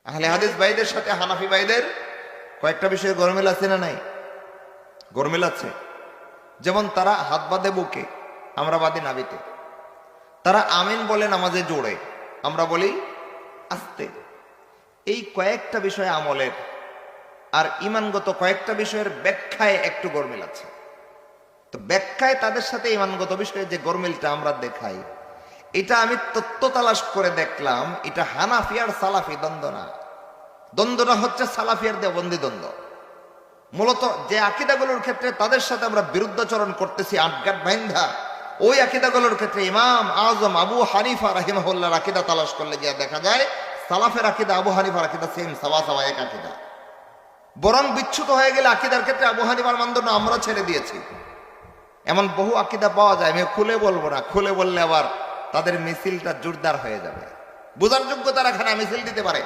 আহলে হাদিস ভাইদের সাথে হানাফি ভাইদের কয়েকটা বিষয়ে গরমিল আছে না নাই? গরমিল আছে। যেমন তারা হাত বাঁধে বুকে, আমরা বাঁধি নাভিতে। তারা আমিন বলে নামাজে জোড়ে, আমরা বলি আস্তে। এই কয়েকটা বিষয় আমলের আর ইমানগত কয়েকটা বিষয়ের ব্যাখ্যায় একটু গরমিল আছে। তো ব্যাখ্যায় তাদের সাথে ইমানগত বিষয়ে যে গরমিলটা আমরা দেখাই, এটা আমি তত্ত্ব তালাশ করে দেখলাম, এটা হানাফি আর সালাফি দ্বন্দ্ব না। দ্বন্দ্বটা হচ্ছে সালাফি আর দেওবন্দি দ্বন্দ্ব। মূলত যে আকিদাগুলোর ক্ষেত্রে তাদের সাথে আমরা বিরুদ্ধাচরণ করতেছি আটঘাট বাইন্ধা, ওই আকিদাগুলোর ক্ষেত্রে ইমাম আজম আবু হানিফা রাহিমাহুল্লাহর আকিদা তালাশ করলে গিয়ে দেখা যায় সালাফের আকিদা আবু হানিফার আকিদা সেম, সাওয়া সাওয়া এক আকিদা। বরং বিচ্যুত হয়ে গেলে আকিদার ক্ষেত্রে আবু হানিফার মানদণ্ড আমরা ছেড়ে দিয়েছি। এমন বহু আকিদা পাওয়া যায়, আমি খুলে বলবো না, খুলে বললে আবার তাদের মিছিলটা জোরদার হয়ে যাবে। বোঝার যোগ্য তারা এখানে মিছিল দিতে পারে।